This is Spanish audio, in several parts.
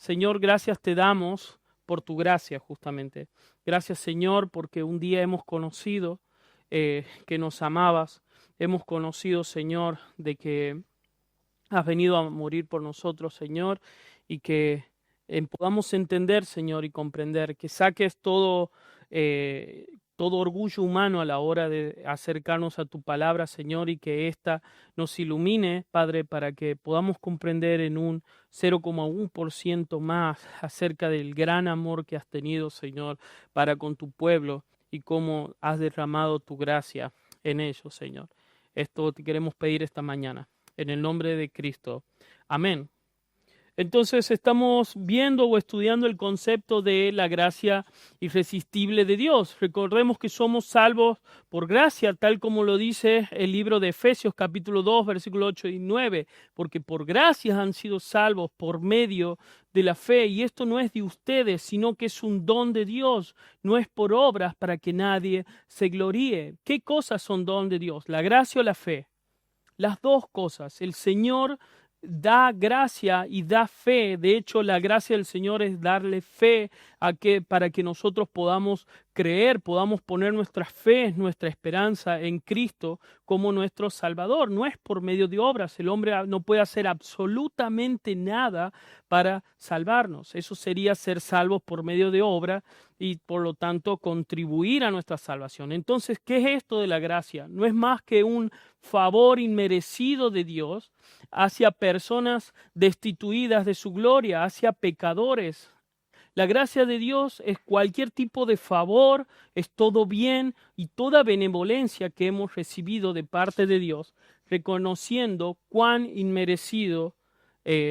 Señor, gracias te damos por tu gracia justamente. Gracias, Señor, porque un día hemos conocido que nos amabas. Hemos conocido, Señor, de que has venido a morir por nosotros, Señor, y que podamos entender, Señor, y comprender, que saques todo orgullo humano a la hora de acercarnos a tu palabra, Señor, y que ésta nos ilumine, Padre, para que podamos comprender en un 0,1% más acerca del gran amor que has tenido, Señor, para con tu pueblo y cómo has derramado tu gracia en ellos, Señor. Esto te queremos pedir esta mañana en el nombre de Cristo. Amén. Entonces estamos viendo o estudiando el concepto de la gracia irresistible de Dios. Recordemos que somos salvos por gracia, tal como lo dice el libro de Efesios capítulo 2, versículos 8 y 9, porque por gracia han sido salvos por medio de la fe, y esto no es de ustedes, sino que es un don de Dios, no es por obras para que nadie se gloríe. ¿Qué cosas son don de Dios? ¿La gracia o la fe? Las dos cosas. El Señor da gracia y da fe. De hecho, la gracia del Señor es darle fe para que nosotros podamos creer, podamos poner nuestra fe, nuestra esperanza en Cristo como nuestro Salvador. No es por medio de obras. El hombre no puede hacer absolutamente nada para salvarnos. Eso sería ser salvos por medio de obra y por lo tanto contribuir a nuestra salvación. Entonces, ¿qué es esto de la gracia? No es más que un favor inmerecido de Dios hacia personas destituidas de su gloria, hacia pecadores. La gracia de Dios es cualquier tipo de favor, es todo bien y toda benevolencia que hemos recibido de parte de Dios, reconociendo cuán inmerecido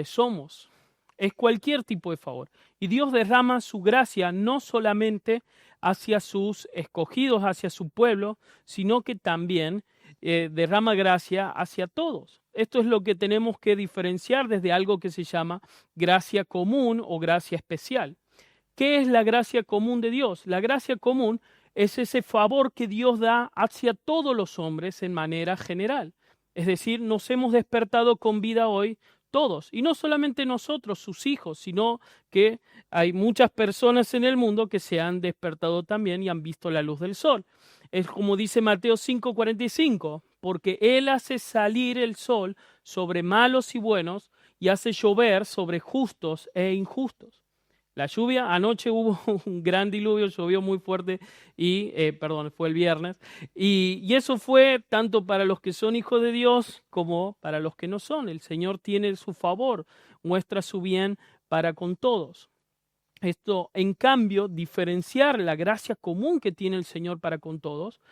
somos. Es cualquier tipo de favor. Y Dios derrama su gracia no solamente hacia sus escogidos, hacia su pueblo, sino que también derrama gracia hacia todos. Esto es lo que tenemos que diferenciar desde algo que se llama gracia común o gracia especial. ¿Qué es la gracia común de Dios? La gracia común es ese favor que Dios da hacia todos los hombres en manera general. Es decir, nos hemos despertado con vida hoy todos, y no solamente nosotros, sus hijos, sino que hay muchas personas en el mundo que se han despertado también y han visto la luz del sol. Es como dice Mateo 5:45, porque Él hace salir el sol sobre malos y buenos y hace llover sobre justos e injustos. La lluvia, anoche hubo un gran diluvio, llovió muy fuerte fue el viernes, y eso fue tanto para los que son hijos de Dios como para los que no son. El Señor tiene su favor, muestra su bien para con todos. Esto, en cambio, diferenciar la gracia común que tiene el Señor para con todos,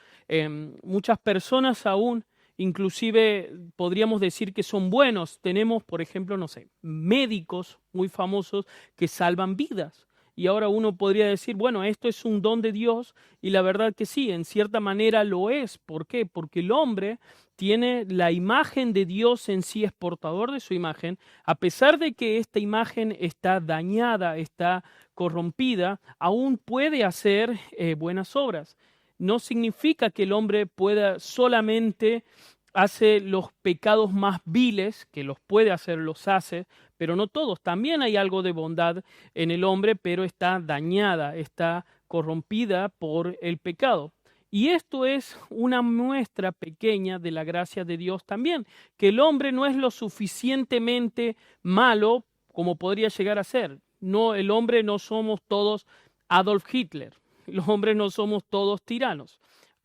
muchas personas aún, inclusive podríamos decir que son buenos. Tenemos, por ejemplo, no sé, médicos muy famosos que salvan vidas. Y ahora uno podría decir, bueno, esto es un don de Dios, y la verdad que sí, en cierta manera lo es. ¿Por qué? Porque el hombre tiene la imagen de Dios en sí, es portador de su imagen, a pesar de que esta imagen está dañada, está corrompida, aún puede hacer buenas obras. No significa que el hombre pueda solamente hacer los pecados más viles, que los puede hacer, los hace, pero no todos. También hay algo de bondad en el hombre, pero está dañada, está corrompida por el pecado. Y esto es una muestra pequeña de la gracia de Dios también, que el hombre no es lo suficientemente malo como podría llegar a ser. No, el hombre no somos todos Adolf Hitler, los hombres no somos todos tiranos,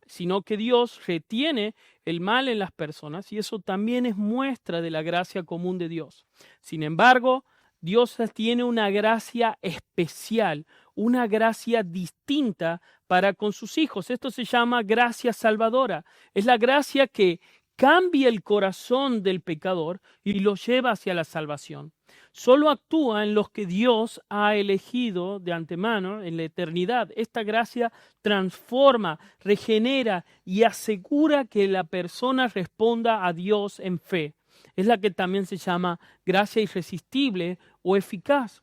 sino que Dios retiene el mal en las personas, y eso también es muestra de la gracia común de Dios. Sin embargo, Dios tiene una gracia especial, una gracia distinta para con sus hijos. Esto se llama gracia salvadora. Es la gracia que cambia el corazón del pecador y lo lleva hacia la salvación. Solo actúa en los que Dios ha elegido de antemano en la eternidad. Esta gracia transforma, regenera y asegura que la persona responda a Dios en fe. Es la que también se llama gracia irresistible o eficaz.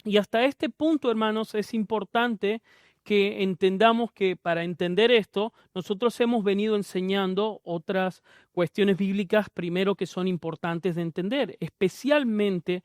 Y hasta este punto, hermanos, es importante que entendamos que para entender esto, nosotros hemos venido enseñando otras cuestiones bíblicas primero que son importantes de entender. Especialmente,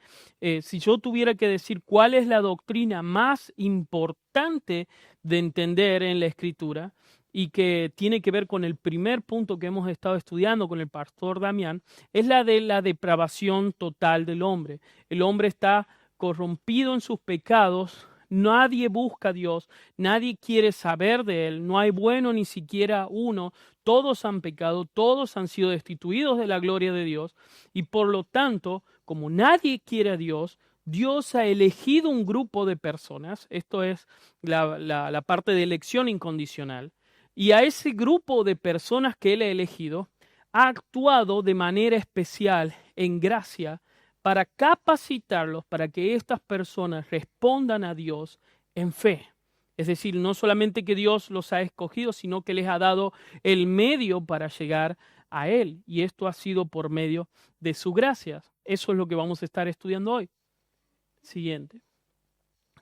si yo tuviera que decir cuál es la doctrina más importante de entender en la Escritura, y que tiene que ver con el primer punto que hemos estado estudiando con el pastor Damián, es la de la depravación total del hombre. El hombre está corrompido en sus pecados, nadie busca a Dios, nadie quiere saber de Él, no hay bueno ni siquiera uno, todos han pecado, todos han sido destituidos de la gloria de Dios, y por lo tanto, como nadie quiere a Dios, Dios ha elegido un grupo de personas, esto es la parte de elección incondicional, y a ese grupo de personas que Él ha elegido, ha actuado de manera especial en gracia para capacitarlos para que estas personas respondan a Dios en fe. Es decir, no solamente que Dios los ha escogido, sino que les ha dado el medio para llegar a Él. Y esto ha sido por medio de su gracia. Eso es lo que vamos a estar estudiando hoy. Siguiente.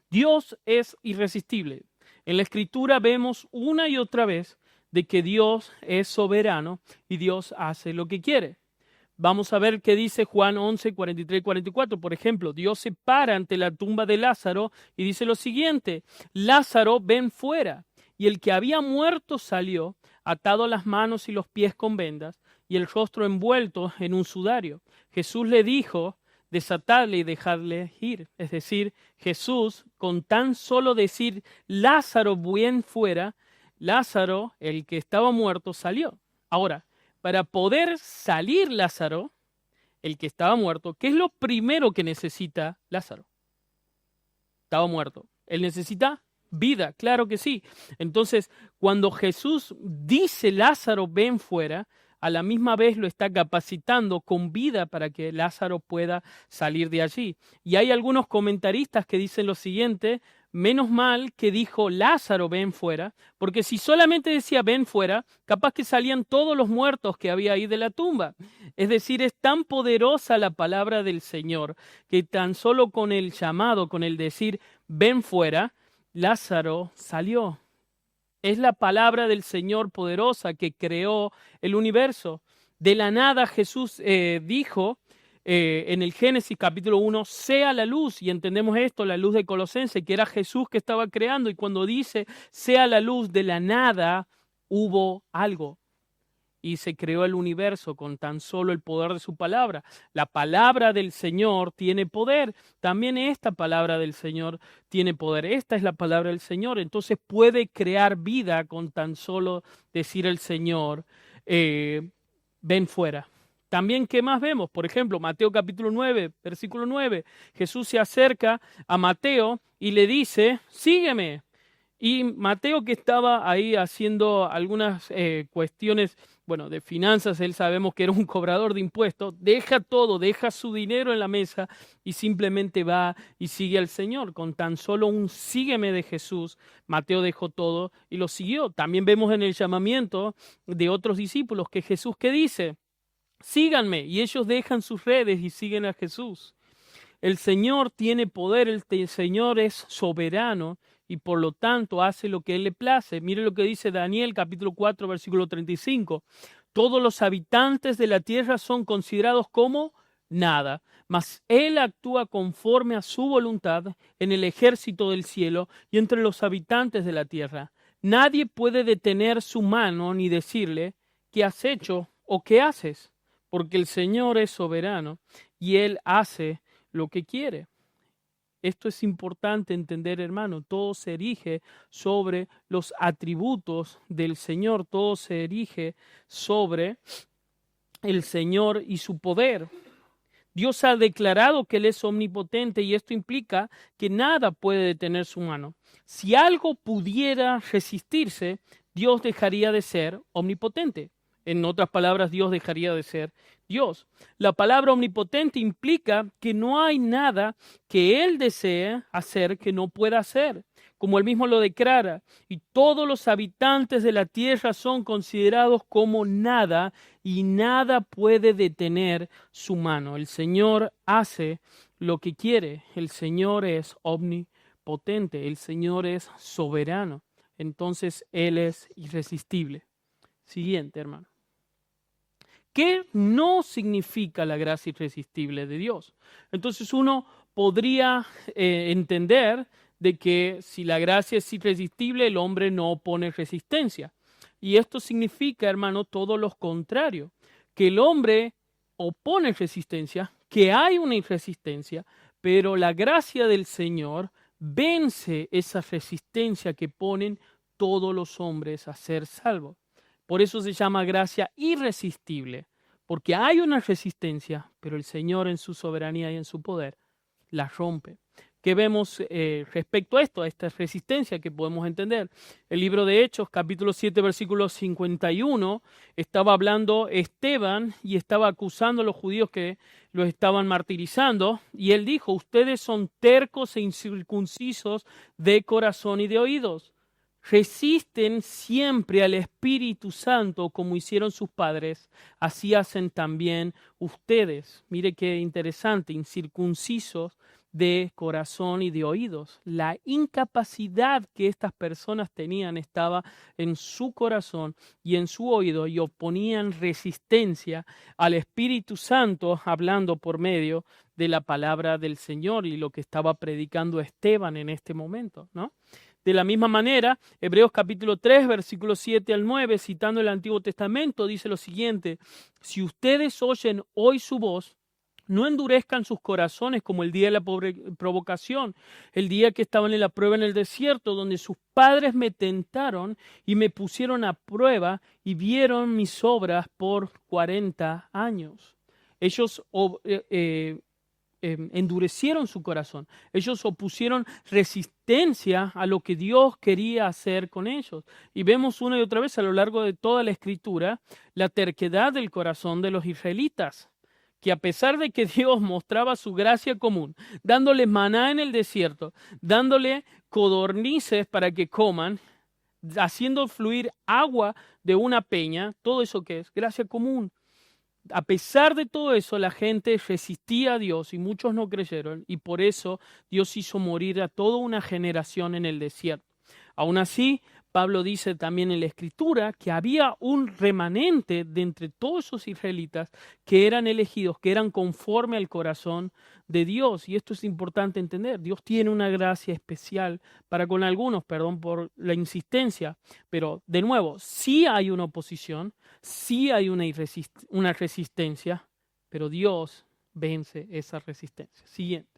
Dios es irresistible. En la Escritura vemos una y otra vez de que Dios es soberano y Dios hace lo que quiere. Vamos a ver qué dice Juan 11, 43 y 44. Por ejemplo, Dios se para ante la tumba de Lázaro y dice lo siguiente: Lázaro, ven fuera. Y el que había muerto salió, atado las manos y los pies con vendas y el rostro envuelto en un sudario. Jesús le dijo: desatadle y dejadle ir. Es decir, Jesús, con tan solo decir Lázaro, ven fuera, Lázaro, el que estaba muerto, salió. Ahora, para poder salir Lázaro, el que estaba muerto, ¿qué es lo primero que necesita Lázaro? Estaba muerto. Él necesita vida, claro que sí. Entonces, cuando Jesús dice Lázaro, ven fuera, a la misma vez lo está capacitando con vida para que Lázaro pueda salir de allí. Y hay algunos comentaristas que dicen lo siguiente: menos mal que dijo Lázaro, ven fuera, porque si solamente decía ven fuera, capaz que salían todos los muertos que había ahí de la tumba. Es decir, es tan poderosa la palabra del Señor que tan solo con el llamado, con el decir ven fuera, Lázaro salió. Es la palabra del Señor poderosa que creó el universo. De la nada Jesús dijo en el Génesis capítulo 1, sea la luz, y entendemos esto, la luz de Colosenses, que era Jesús que estaba creando, y cuando dice sea la luz, de la nada hubo algo. Y se creó el universo con tan solo el poder de su palabra. La palabra del Señor tiene poder. También esta palabra del Señor tiene poder. Esta es la palabra del Señor. Entonces puede crear vida con tan solo decir el Señor, ven fuera. También, ¿qué más vemos? Por ejemplo, Mateo capítulo 9, versículo 9. Jesús se acerca a Mateo y le dice, sígueme. Y Mateo, que estaba ahí haciendo algunas cuestiones, bueno, de finanzas, él sabemos que era un cobrador de impuestos, deja todo, deja su dinero en la mesa y simplemente va y sigue al Señor. Con tan solo un sígueme de Jesús, Mateo dejó todo y lo siguió. También vemos en el llamamiento de otros discípulos que Jesús, ¿qué dice? Síganme, y ellos dejan sus redes y siguen a Jesús. El Señor tiene poder, el Señor es soberano y por lo tanto hace lo que Él le place. Mire lo que dice Daniel capítulo 4 versículo 35. Todos los habitantes de la tierra son considerados como nada, mas Él actúa conforme a su voluntad en el ejército del cielo y entre los habitantes de la tierra. Nadie puede detener su mano ni decirle ¿qué has hecho o qué haces? Porque el Señor es soberano y Él hace lo que quiere. Esto es importante entender, hermano. Todo se erige sobre los atributos del Señor. Todo se erige sobre el Señor y su poder. Dios ha declarado que Él es omnipotente y esto implica que nada puede detener su mano. Si algo pudiera resistirse, Dios dejaría de ser omnipotente. En otras palabras, Dios dejaría de ser Dios. La palabra omnipotente implica que no hay nada que Él desee hacer que no pueda hacer, como Él mismo lo declara. Y todos los habitantes de la tierra son considerados como nada y nada puede detener su mano. El Señor hace lo que quiere. El Señor es omnipotente. El Señor es soberano. entonces Él es irresistible. Siguiente, hermano. ¿Qué no significa la gracia irresistible de Dios? Entonces uno podría entender de que si la gracia es irresistible, el hombre no opone resistencia. Y esto significa, hermano, todo lo contrario, que el hombre opone resistencia, que hay una irresistencia, pero la gracia del Señor vence esa resistencia que ponen todos los hombres a ser salvos. Por eso se llama gracia irresistible, porque hay una resistencia, pero el Señor en su soberanía y en su poder la rompe. ¿Qué vemos respecto a esto, a esta resistencia que podemos entender? El libro de Hechos, capítulo 7, versículo 51, estaba hablando Esteban y estaba acusando a los judíos que los estaban martirizando, y él dijo: ustedes son tercos e incircuncisos de corazón y de oídos. Resisten siempre al Espíritu Santo como hicieron sus padres, así hacen también ustedes. Mire qué interesante, incircuncisos de corazón y de oídos. La incapacidad que estas personas tenían estaba en su corazón y en su oído, y oponían resistencia al Espíritu Santo hablando por medio de la palabra del Señor y lo que estaba predicando Esteban en este momento, ¿no? De la misma manera, Hebreos capítulo 3, versículos 7 al 9, citando el Antiguo Testamento, dice lo siguiente: si ustedes oyen hoy su voz, no endurezcan sus corazones como el día de la provocación, el día que estaban en la prueba en el desierto, donde sus padres me tentaron y me pusieron a prueba y vieron mis obras por 40 años. Ellos endurecieron su corazón. Ellos opusieron resistencia a lo que Dios quería hacer con ellos. Y vemos una y otra vez a lo largo de toda la Escritura la terquedad del corazón de los israelitas, que a pesar de que Dios mostraba su gracia común, dándole maná en el desierto, dándole codornices para que coman, haciendo fluir agua de una peña, todo eso que es gracia común. A pesar de todo eso, la gente resistía a Dios y muchos no creyeron, y por eso Dios hizo morir a toda una generación en el desierto. Aún así, Pablo dice también en la Escritura que había un remanente de entre todos esos israelitas que eran elegidos, que eran conforme al corazón de Dios. Y esto es importante entender. Dios tiene una gracia especial para con algunos, perdón por la insistencia, pero de nuevo, sí hay una oposición, sí hay una resistencia, pero Dios vence esa resistencia. Siguiente.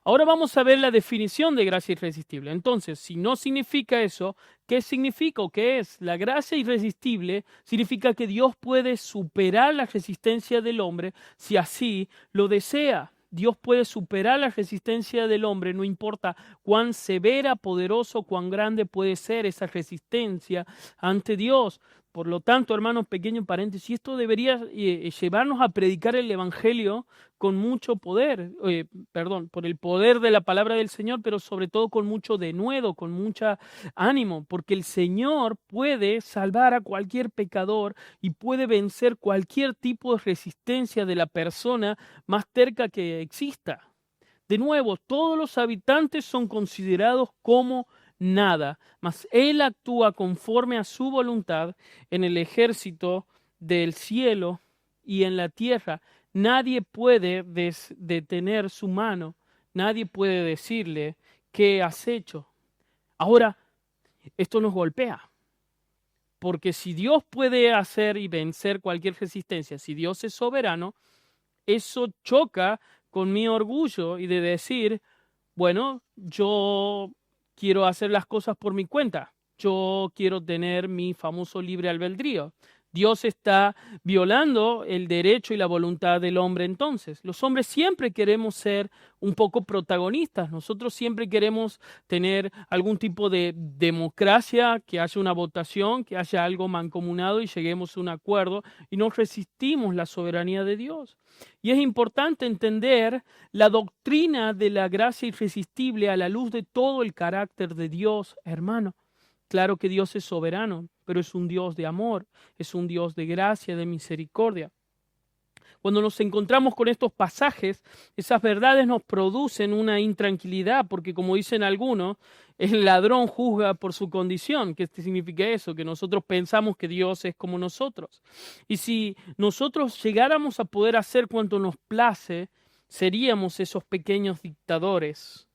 Ahora vamos a ver la definición de gracia irresistible. Entonces, si no significa eso, ¿qué significa o qué es? La gracia irresistible significa que Dios puede superar la resistencia del hombre si así lo desea. Dios puede superar la resistencia del hombre, no importa cuán severa, poderoso, cuán grande puede ser esa resistencia ante Dios. Por lo tanto, hermanos, pequeño paréntesis, esto debería llevarnos a predicar el Evangelio con mucho poder, por el poder de la palabra del Señor, pero sobre todo con mucho denuedo, con mucho ánimo, porque el Señor puede salvar a cualquier pecador y puede vencer cualquier tipo de resistencia de la persona más terca que exista. De nuevo, todos los habitantes son considerados como nada, mas Él actúa conforme a su voluntad en el ejército del cielo y en la tierra. Nadie puede detener su mano, nadie puede decirle qué has hecho. Ahora, esto nos golpea, porque si Dios puede hacer y vencer cualquier resistencia, si Dios es soberano, eso choca con mi orgullo y de decir, bueno, yo quiero hacer las cosas por mi cuenta. Yo quiero tener mi famoso libre albedrío. Dios está violando el derecho y la voluntad del hombre entonces. Los hombres siempre queremos ser un poco protagonistas. Nosotros siempre queremos tener algún tipo de democracia, que haya una votación, que haya algo mancomunado y lleguemos a un acuerdo y no resistimos la soberanía de Dios. Y es importante entender la doctrina de la gracia irresistible a la luz de todo el carácter de Dios, hermano. Claro que Dios es soberano, pero es un Dios de amor, es un Dios de gracia, de misericordia. cuando nos encontramos con estos pasajes, esas verdades nos producen una intranquilidad, porque como dicen algunos, el ladrón juzga por su condición. ¿Qué significa eso? Que nosotros pensamos que Dios es como nosotros. Y si nosotros llegáramos a poder hacer cuanto nos place, seríamos esos pequeños dictadores.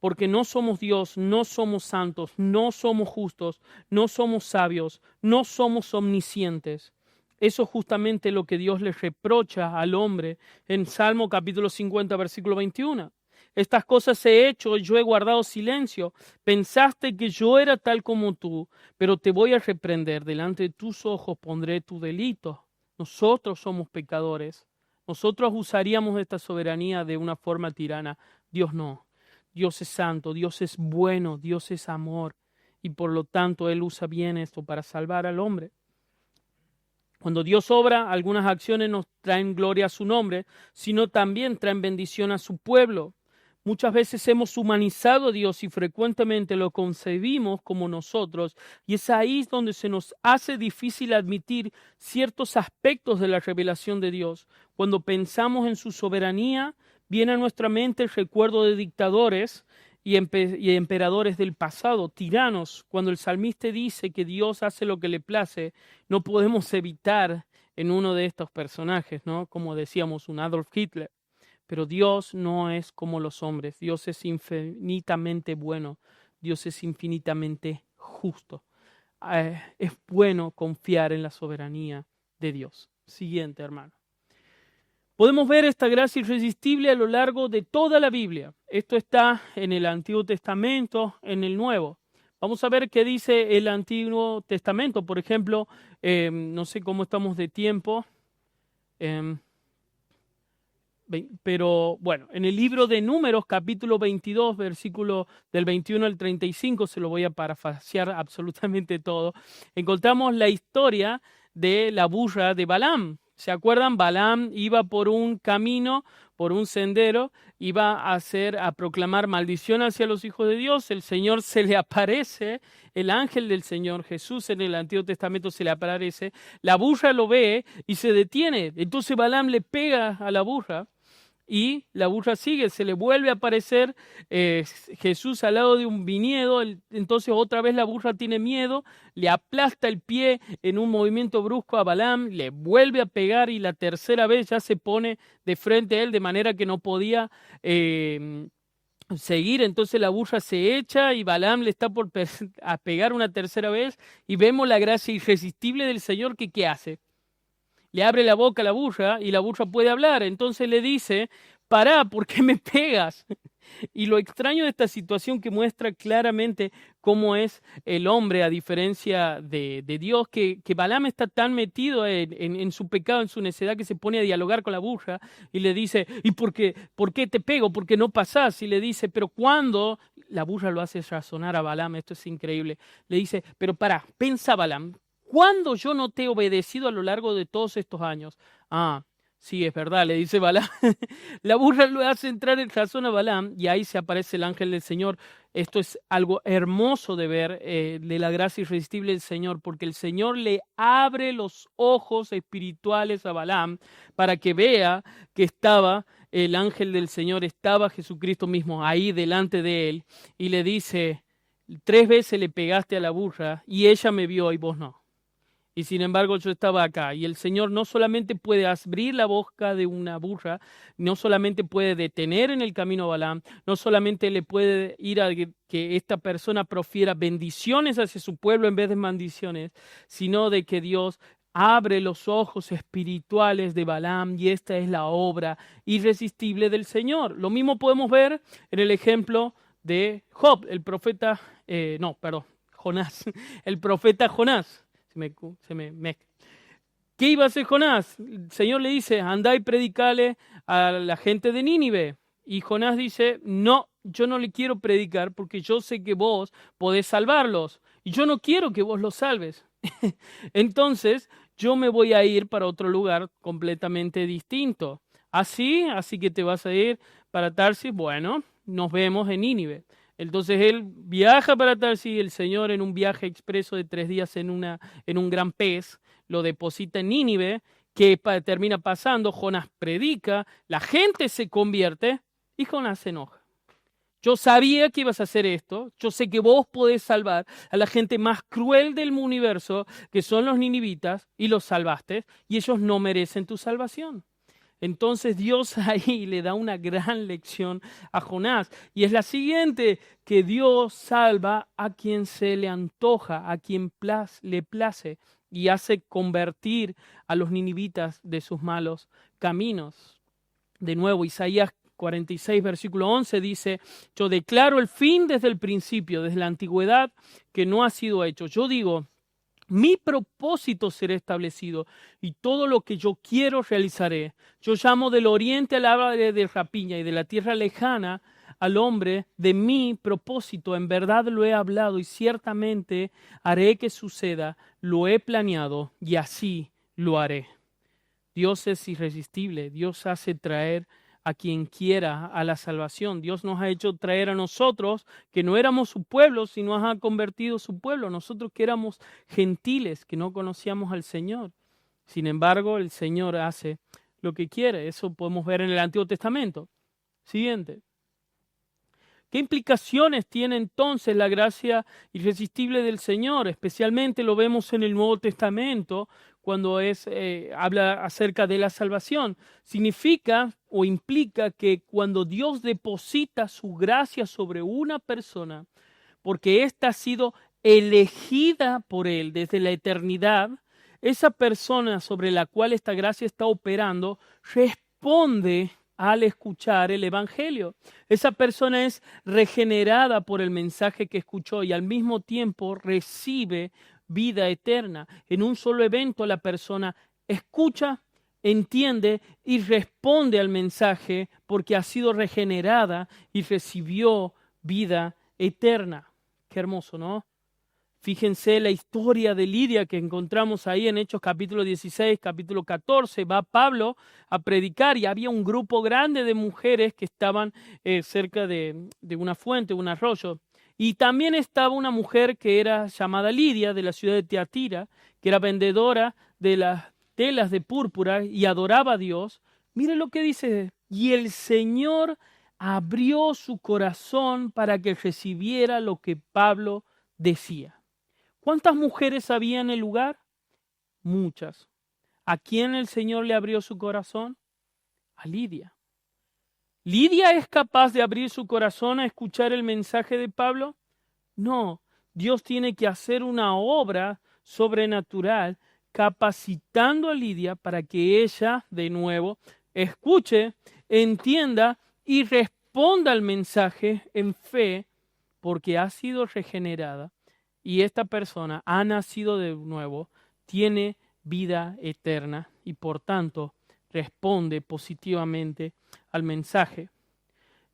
Porque no somos Dios, no somos santos, no somos justos, no somos sabios, no somos omniscientes. Eso es justamente lo que Dios le reprocha al hombre en Salmo capítulo 50, versículo 21. Estas cosas he hecho, yo he guardado silencio. Pensaste que yo era tal como tú, pero te voy a reprender. Delante de tus ojos pondré tu delito. Nosotros somos pecadores. Nosotros usaríamos esta soberanía de una forma tirana. Dios no. Dios es santo, Dios es bueno, Dios es amor. Y por lo tanto Él usa bien esto para salvar al hombre. Cuando Dios obra, algunas acciones nos traen gloria a su nombre, sino también traen bendición a su pueblo. Muchas veces hemos humanizado a Dios y frecuentemente lo concebimos como nosotros, y es ahí donde se nos hace difícil admitir ciertos aspectos de la revelación de Dios. Cuando pensamos en su soberanía, viene a nuestra mente el recuerdo de dictadores y emperadores del pasado, tiranos. Cuando el salmista dice que Dios hace lo que le place, no podemos evitar en uno de estos personajes, ¿no? Como decíamos, un Adolf Hitler. Pero Dios no es como los hombres. Dios es infinitamente bueno. Dios es infinitamente justo. Es bueno confiar en la soberanía de Dios. Siguiente, hermano. Podemos ver esta gracia irresistible a lo largo de toda la Biblia. Esto está en el Antiguo Testamento, en el Nuevo. Vamos a ver qué dice el Antiguo Testamento. Por ejemplo, no sé cómo estamos de tiempo, pero bueno, en el libro de Números, capítulo 22, versículo del 21 al 35, se lo voy a parafrasear absolutamente todo, encontramos la historia de la burra de Balaam. ¿Se acuerdan? Balaam iba por un camino, por un sendero, iba a proclamar maldición hacia los hijos de Dios. El Señor se le aparece, el ángel del Señor, Jesús en el Antiguo Testamento se le aparece. La burra lo ve y se detiene. Entonces Balaam le pega a la burra. Y la burra sigue, se le vuelve a aparecer Jesús al lado de un viñedo, entonces otra vez la burra tiene miedo, le aplasta el pie en un movimiento brusco a Balaam, le vuelve a pegar y la tercera vez ya se pone de frente a él de manera que no podía seguir, entonces la burra se echa y Balaam le está por a pegar una tercera vez y vemos la gracia irresistible del Señor que ¿qué hace? Le abre la boca a la burra y la burra puede hablar. Entonces le dice, pará, ¿por qué me pegas? Y lo extraño de esta situación que muestra claramente cómo es el hombre a diferencia de Dios, que Balaam está tan metido en su pecado, en su necedad, que se pone a dialogar con la burra y le dice, ¿y por qué te pego? ¿Por qué no pasás? Y le dice, pero ¿cuándo? La burra lo hace razonar a Balaam, esto es increíble. Le dice, pero pará, pensa Balaam, ¿cuándo yo no te he obedecido a lo largo de todos estos años? Ah, sí, es verdad, le dice Balaam. La burra lo hace entrar en razón a Balaam y ahí se aparece el ángel del Señor. Esto es algo hermoso de ver, de la gracia irresistible del Señor, porque el Señor le abre los ojos espirituales a Balaam para que vea que estaba el ángel del Señor, estaba Jesucristo mismo ahí delante de él y le dice, 3 veces le pegaste a la burra y ella me vio y vos no. Y sin embargo yo estaba acá. Y el Señor no solamente puede abrir la boca de una burra, no solamente puede detener en el camino a Balaam, no solamente le puede ir a que esta persona profiera bendiciones hacia su pueblo en vez de maldiciones, sino de que Dios abre los ojos espirituales de Balaam y esta es la obra irresistible del Señor. Lo mismo podemos ver en el ejemplo de Job, el profeta, Jonás, el profeta Jonás. ¿Qué iba a hacer Jonás? El Señor le dice, andá y predicale a la gente de Nínive. Y Jonás dice, no, yo no le quiero predicar porque yo sé que vos podés salvarlos. Y yo no quiero que vos los salves. Entonces, yo me voy a ir para otro lugar completamente distinto. Así que te vas a ir para Tarsis. Bueno, nos vemos en Nínive. Entonces él viaja para Tarsis, el Señor en un viaje expreso de 3 días en un gran pez, lo deposita en Nínive, ¿Qué termina pasando? Jonás predica, la gente se convierte y Jonás se enoja. Yo sabía que ibas a hacer esto, yo sé que vos podés salvar a la gente más cruel del universo, que son los ninivitas, y los salvaste, y ellos no merecen tu salvación. Entonces Dios ahí le da una gran lección a Jonás, y es la siguiente, que Dios salva a quien se le antoja, a quien le place, y hace convertir a los ninivitas de sus malos caminos. De nuevo, Isaías 46, versículo 11 dice, yo declaro el fin desde el principio, desde la antigüedad, que no ha sido hecho. Yo digo, mi propósito será establecido y todo lo que yo quiero realizaré. Yo llamo del oriente al ave de rapiña y de la tierra lejana al hombre. De mi propósito en verdad lo he hablado y ciertamente haré que suceda. Lo he planeado y así lo haré. Dios es irresistible. Dios hace traer a quien quiera a la salvación. Dios nos ha hecho traer a nosotros, que no éramos su pueblo, sino nos ha convertido su pueblo. Nosotros que éramos gentiles, que no conocíamos al Señor. Sin embargo, el Señor hace lo que quiere. Eso podemos ver en el Antiguo Testamento. Siguiente. ¿Qué implicaciones tiene entonces la gracia irresistible del Señor? Especialmente lo vemos en el Nuevo Testamento, cuando habla acerca de la salvación. Significa o implica que cuando Dios deposita su gracia sobre una persona, porque ésta ha sido elegida por Él desde la eternidad, esa persona sobre la cual esta gracia está operando responde al escuchar el Evangelio. Esa persona es regenerada por el mensaje que escuchó y al mismo tiempo recibe vida eterna. En un solo evento la persona escucha, entiende y responde al mensaje porque ha sido regenerada y recibió vida eterna. Qué hermoso, ¿no? Fíjense la historia de Lidia que encontramos ahí en Hechos capítulo 16, capítulo 14. Va Pablo a predicar y había un grupo grande de mujeres que estaban cerca de una fuente, un arroyo. Y también estaba una mujer que era llamada Lidia de la ciudad de Tiatira, que era vendedora de las telas de púrpura y adoraba a Dios. Miren lo que dice, y el Señor abrió su corazón para que recibiera lo que Pablo decía. ¿Cuántas mujeres había en el lugar? Muchas. ¿A quién el Señor le abrió su corazón? A Lidia. ¿Lidia es capaz de abrir su corazón a escuchar el mensaje de Pablo? No. Dios tiene que hacer una obra sobrenatural capacitando a Lidia para que ella, de nuevo, escuche, entienda y responda al mensaje en fe porque ha sido regenerada. Y esta persona ha nacido de nuevo, tiene vida eterna y por tanto responde positivamente al mensaje.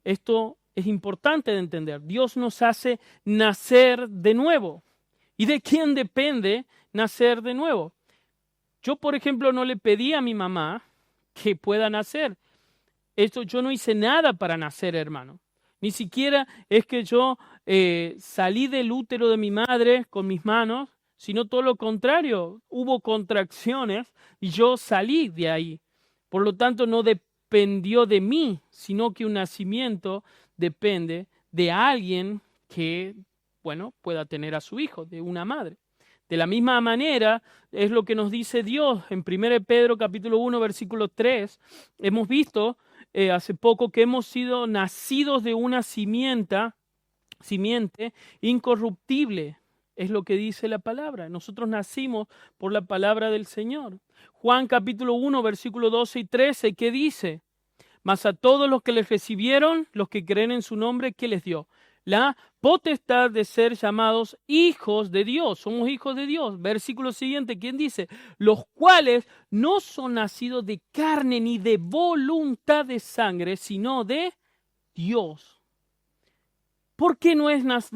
Esto es importante de entender. Dios nos hace nacer de nuevo. ¿Y de quién depende nacer de nuevo? Yo, por ejemplo, no le pedí a mi mamá que pueda nacer. Yo no hice nada para nacer, hermano. Ni siquiera es que yo salí del útero de mi madre con mis manos, sino todo lo contrario. Hubo contracciones y yo salí de ahí. Por lo tanto, no dependió de mí, sino que un nacimiento depende de alguien que, pueda tener a su hijo, de una madre. De la misma manera, es lo que nos dice Dios en 1 Pedro capítulo 1, versículo 3. Hemos visto hace poco que hemos sido nacidos de una simiente incorruptible, es lo que dice la palabra. Nosotros nacimos por la palabra del Señor. Juan capítulo 1, versículo 12 y 13, ¿qué dice? Mas a todos los que les recibieron, los que creen en su nombre, ¿qué les dio? La potestad de ser llamados hijos de Dios. Somos hijos de Dios. Versículo siguiente, ¿quién dice? Los cuales no son nacidos de carne ni de voluntad de sangre, sino de Dios. ¿Por qué no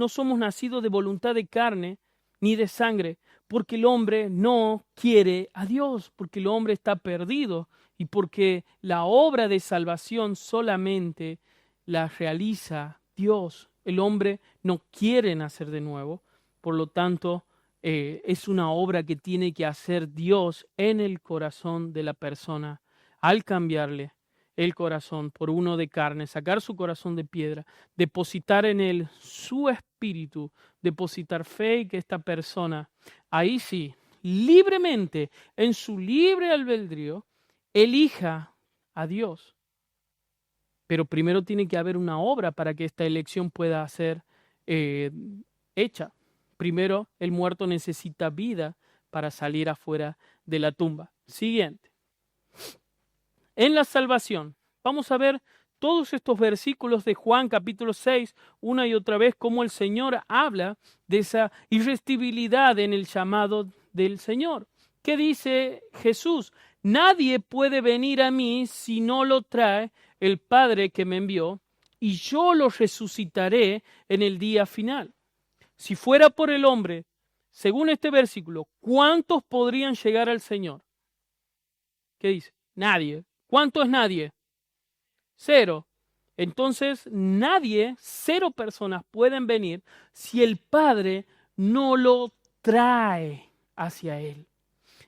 somos nacidos de voluntad de carne ni de sangre? Porque el hombre no quiere a Dios, porque el hombre está perdido y porque la obra de salvación solamente la realiza Dios. El hombre no quiere nacer de nuevo, por lo tanto, es una obra que tiene que hacer Dios en el corazón de la persona al cambiarle el corazón por uno de carne, sacar su corazón de piedra, depositar en él su espíritu, depositar fe y que esta persona, ahí sí, libremente, en su libre albedrío, elija a Dios. Pero primero tiene que haber una obra para que esta elección pueda ser hecha. Primero, el muerto necesita vida para salir afuera de la tumba. Siguiente. En la salvación, vamos a ver todos estos versículos de Juan capítulo 6, una y otra vez, cómo el Señor habla de esa irresistibilidad en el llamado del Señor. ¿Qué dice Jesús? Nadie puede venir a mí si no lo trae el Padre que me envió, y yo lo resucitaré en el día final. Si fuera por el hombre, según este versículo, ¿cuántos podrían llegar al Señor? ¿Qué dice? Nadie. ¿Cuánto es nadie? 0. Entonces, nadie, 0 personas pueden venir si el Padre no lo trae hacia Él.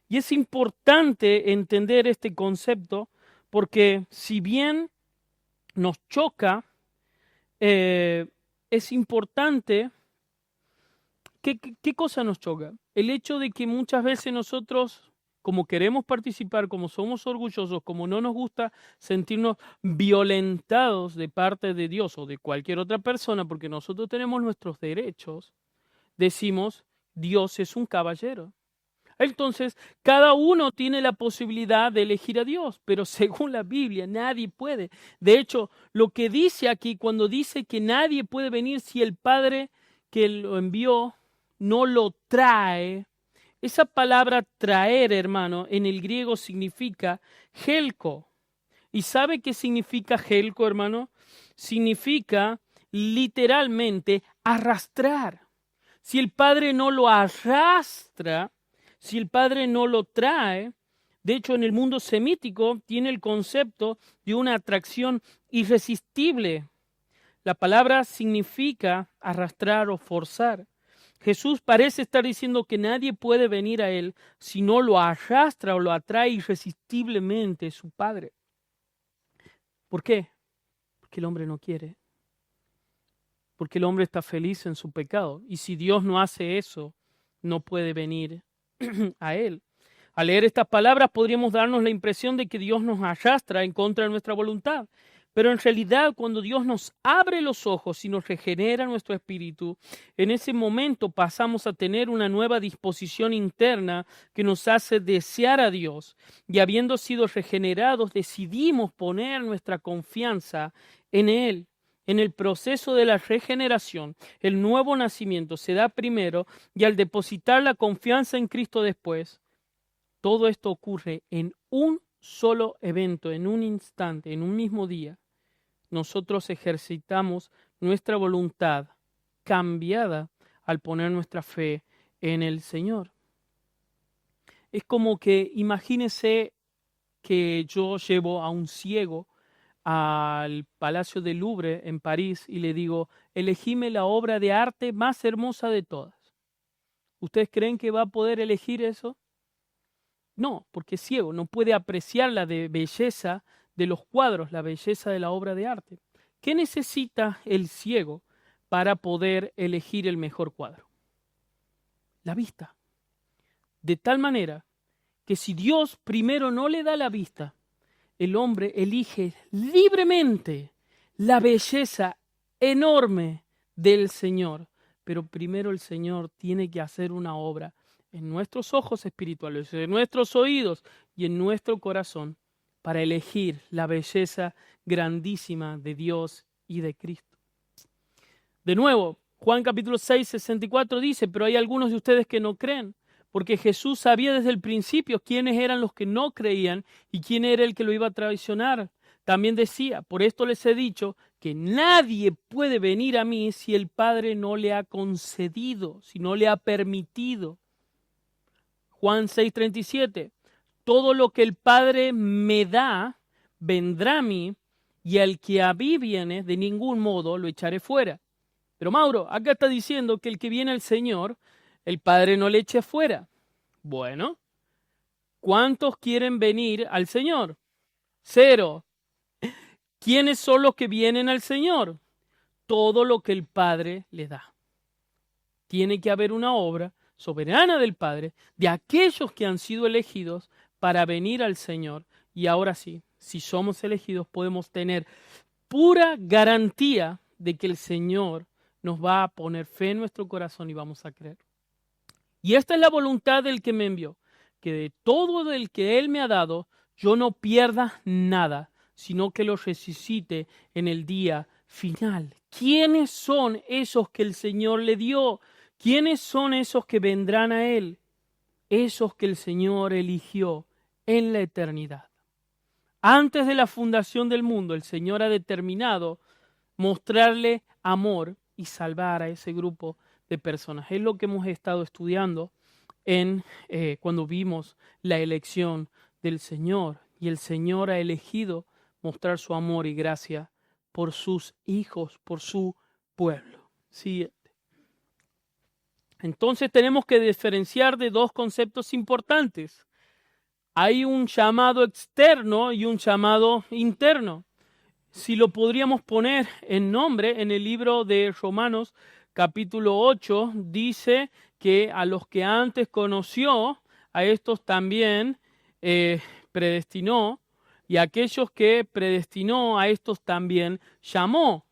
Y es importante entender este concepto porque si bien nos choca, es importante. ¿Qué cosa nos choca? El hecho de que muchas veces nosotros, como queremos participar, como somos orgullosos, como no nos gusta sentirnos violentados de parte de Dios o de cualquier otra persona, porque nosotros tenemos nuestros derechos, decimos, Dios es un caballero. Entonces, cada uno tiene la posibilidad de elegir a Dios, pero según la Biblia, nadie puede. De hecho, lo que dice aquí, cuando dice que nadie puede venir si el Padre que lo envió no lo trae, esa palabra traer, hermano, en el griego significa helko. ¿Y sabe qué significa helko, hermano? Significa literalmente arrastrar. Si el Padre no lo arrastra, si el Padre no lo trae, de hecho en el mundo semítico tiene el concepto de una atracción irresistible. La palabra significa arrastrar o forzar. Jesús parece estar diciendo que nadie puede venir a Él si no lo arrastra o lo atrae irresistiblemente su Padre. ¿Por qué? Porque el hombre no quiere. Porque el hombre está feliz en su pecado. Y si Dios no hace eso, no puede venir a Él. Al leer estas palabras podríamos darnos la impresión de que Dios nos arrastra en contra de nuestra voluntad. Pero en realidad, cuando Dios nos abre los ojos y nos regenera nuestro espíritu, en ese momento pasamos a tener una nueva disposición interna que nos hace desear a Dios. Y habiendo sido regenerados, decidimos poner nuestra confianza en Él. En el proceso de la regeneración, el nuevo nacimiento se da primero y al depositar la confianza en Cristo después, todo esto ocurre en un solo evento, en un instante, en un mismo día. Nosotros ejercitamos nuestra voluntad cambiada al poner nuestra fe en el Señor. Es como que imagínese que yo llevo a un ciego al Palacio del Louvre en París y le digo, elegime la obra de arte más hermosa de todas. ¿Ustedes creen que va a poder elegir eso? No, porque es ciego, no puede apreciar la belleza de los cuadros, la belleza de la obra de arte. ¿Qué necesita el ciego para poder elegir el mejor cuadro? La vista. De tal manera que si Dios primero no le da la vista, el hombre elige libremente la belleza enorme del Señor. Pero primero el Señor tiene que hacer una obra en nuestros ojos espirituales, en nuestros oídos y en nuestro corazón para elegir la belleza grandísima de Dios y de Cristo. De nuevo, Juan capítulo 6, 64 dice, pero hay algunos de ustedes que no creen, porque Jesús sabía desde el principio quiénes eran los que no creían y quién era el que lo iba a traicionar. También decía, por esto les he dicho que nadie puede venir a mí si el Padre no le ha concedido, si no le ha permitido. Juan 6:37, todo lo que el Padre me da, vendrá a mí, y al que a mí viene, de ningún modo lo echaré fuera. Pero Mauro, acá está diciendo que el que viene al Señor el Padre no le eche fuera. Bueno, ¿cuántos quieren venir al Señor? 0. ¿Quiénes son los que vienen al Señor? Todo lo que el Padre le da. Tiene que haber una obra soberana del Padre, de aquellos que han sido elegidos para venir al Señor. Y ahora sí, si somos elegidos, podemos tener pura garantía de que el Señor nos va a poner fe en nuestro corazón y vamos a creer. Y esta es la voluntad del que me envió, que de todo el que Él me ha dado, yo no pierda nada, sino que lo resucite en el día final. ¿Quiénes son esos que el Señor le dio? ¿Quiénes son esos que vendrán a Él? Esos que el Señor eligió en la eternidad. Antes de la fundación del mundo, el Señor ha determinado mostrarle amor y salvar a ese grupo de personas. Es lo que hemos estado estudiando cuando vimos la elección del Señor. Y el Señor ha elegido mostrar su amor y gracia por sus hijos, por su pueblo. Siguiente. Entonces tenemos que diferenciar de dos conceptos importantes. Hay un llamado externo y un llamado interno. Si lo podríamos poner en nombre, en el libro de Romanos capítulo 8, dice que a los que antes conoció, a estos también predestinó, y a aquellos que predestinó, a estos también llamó.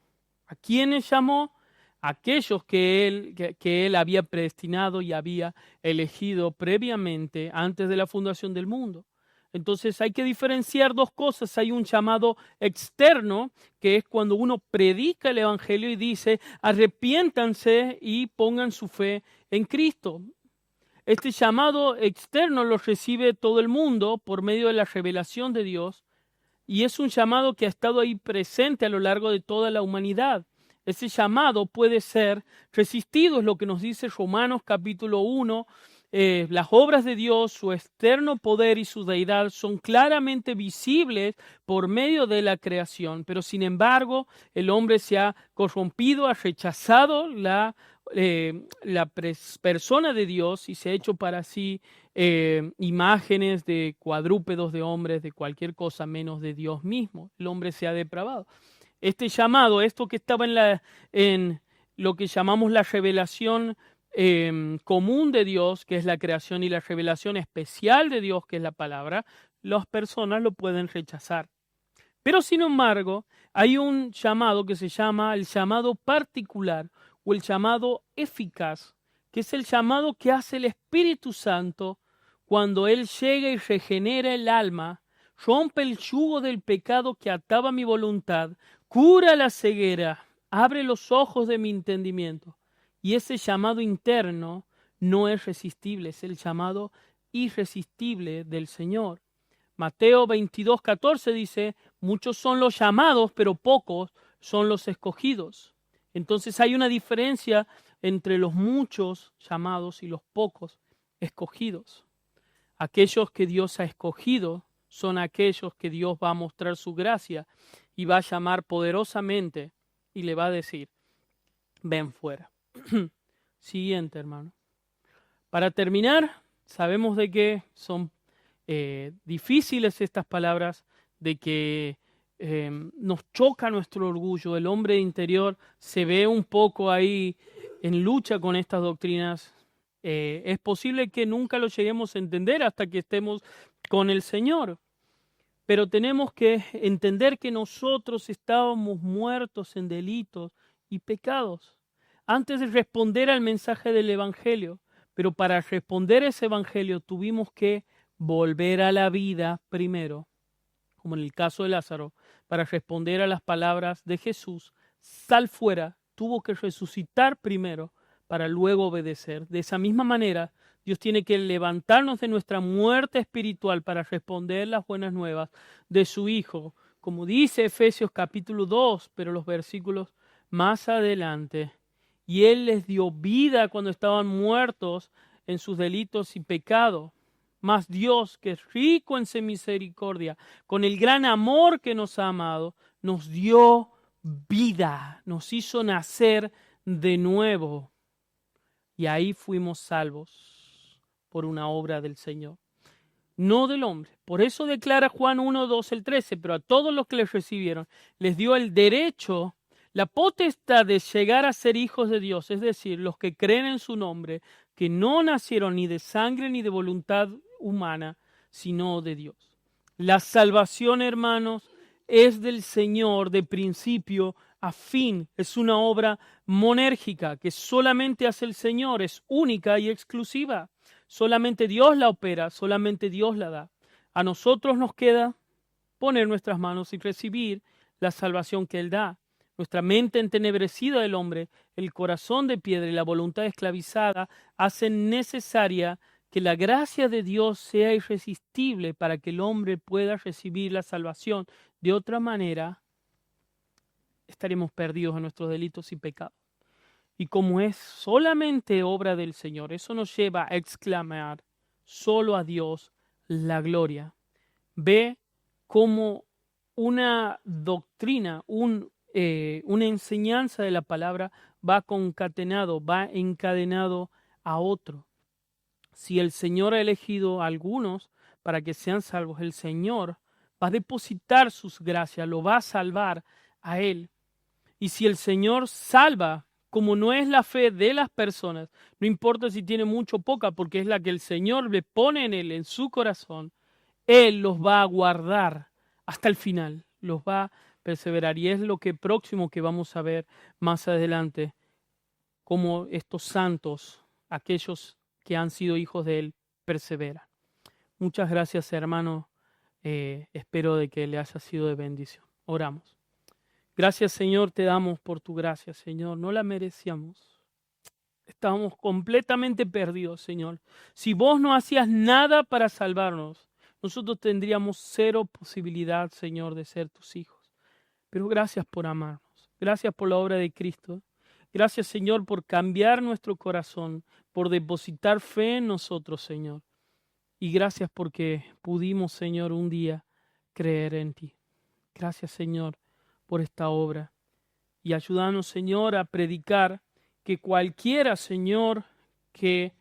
¿A quiénes llamó? Aquellos que él había predestinado y había elegido previamente, antes de la fundación del mundo. Entonces hay que diferenciar dos cosas. Hay un llamado externo, que es cuando uno predica el Evangelio y dice, arrepiéntanse y pongan su fe en Cristo. Este llamado externo lo recibe todo el mundo por medio de la revelación de Dios, y es un llamado que ha estado ahí presente a lo largo de toda la humanidad. Ese llamado puede ser resistido, es lo que nos dice Romanos capítulo 1. Las obras de Dios, su externo poder y su deidad son claramente visibles por medio de la creación, pero sin embargo el hombre se ha corrompido, ha rechazado la persona de Dios y se ha hecho para sí imágenes de cuadrúpedos, de hombres, de cualquier cosa menos de Dios mismo. El hombre se ha depravado. Este llamado, esto que estaba en lo que llamamos la revelación común de Dios, que es la creación, y la revelación especial de Dios, que es la palabra, las personas lo pueden rechazar. Pero sin embargo, hay un llamado que se llama el llamado particular o el llamado eficaz, que es el llamado que hace el Espíritu Santo cuando Él llega y regenera el alma, rompe el yugo del pecado que ataba mi voluntad, cura la ceguera, abre los ojos de mi entendimiento. Y ese llamado interno no es resistible, es el llamado irresistible del Señor. Mateo 22:14 dice, muchos son los llamados, pero pocos son los escogidos. Entonces hay una diferencia entre los muchos llamados y los pocos escogidos. Aquellos que Dios ha escogido son aquellos que Dios va a mostrar su gracia y va a llamar poderosamente y le va a decir, ven fuera. Siguiente, hermano. Para terminar, sabemos de que son difíciles estas palabras, de que nos choca nuestro orgullo. El hombre interior se ve un poco ahí en lucha con estas doctrinas. Es posible que nunca lo lleguemos a entender hasta que estemos con el Señor. Pero tenemos que entender que nosotros estábamos muertos en delitos y pecados antes de responder al mensaje del Evangelio. Pero para responder a ese Evangelio tuvimos que volver a la vida primero, como en el caso de Lázaro. Para responder a las palabras de Jesús, sal fuera, tuvo que resucitar primero para luego obedecer. De esa misma manera, Dios tiene que levantarnos de nuestra muerte espiritual para responder las buenas nuevas de su Hijo. Como dice Efesios capítulo 2, pero los versículos más adelante. Y Él les dio vida cuando estaban muertos en sus delitos y pecados. Mas Dios, que es rico en su misericordia, con el gran amor que nos ha amado, nos dio vida, nos hizo nacer de nuevo. Y ahí fuimos salvos por una obra del Señor, no del hombre. Por eso declara Juan 1, 12, el 13, pero a todos los que les recibieron les dio el derecho, la potestad de llegar a ser hijos de Dios, es decir, los que creen en su nombre, que no nacieron ni de sangre ni de voluntad humana, sino de Dios. La salvación, hermanos, es del Señor de principio a fin. Es una obra monérgica que solamente hace el Señor, es única y exclusiva. Solamente Dios la opera, solamente Dios la da. A nosotros nos queda poner nuestras manos y recibir la salvación que Él da. Nuestra mente entenebrecida del hombre, el corazón de piedra y la voluntad esclavizada hacen necesaria que la gracia de Dios sea irresistible para que el hombre pueda recibir la salvación. De otra manera, estaremos perdidos en nuestros delitos y pecados. Y como es solamente obra del Señor, eso nos lleva a exclamar solo a Dios la gloria. Ve cómo una doctrina, una enseñanza de la palabra va concatenado, va encadenado a otro. Si el Señor ha elegido a algunos para que sean salvos, el Señor va a depositar sus gracias, lo va a salvar a él. Y si el Señor salva, como no es la fe de las personas, no importa si tiene mucho o poca, porque es la que el Señor le pone en él, en su corazón, Él los va a guardar hasta el final, los va a perseverar. Y es lo que próximo que vamos a ver más adelante, cómo estos santos, aquellos que han sido hijos de Él, perseveran. Muchas gracias, hermano. Espero de que le haya sido de bendición. Oramos. Gracias, Señor, te damos por tu gracia, Señor. No la merecíamos. Estábamos completamente perdidos, Señor. Si vos no hacías nada para salvarnos, nosotros tendríamos cero posibilidad, Señor, de ser tus hijos. Pero gracias por amarnos. Gracias por la obra de Cristo. Gracias, Señor, por cambiar nuestro corazón, por depositar fe en nosotros, Señor. Y gracias porque pudimos, Señor, un día creer en ti. Gracias, Señor, por esta obra. Y ayúdanos, Señor, a predicar que cualquiera, Señor, que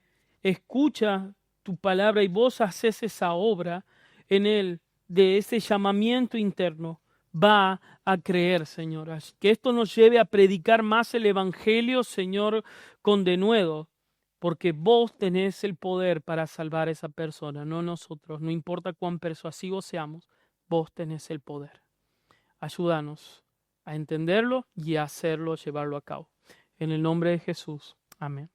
escucha tu palabra y vos haces esa obra en él, de ese llamamiento interno, va a creer, Señor. Que esto nos lleve a predicar más el Evangelio, Señor, con denuedo, porque vos tenés el poder para salvar a esa persona, no nosotros. No importa cuán persuasivos seamos, vos tenés el poder. Ayúdanos a entenderlo y a hacerlo, llevarlo a cabo. En el nombre de Jesús. Amén.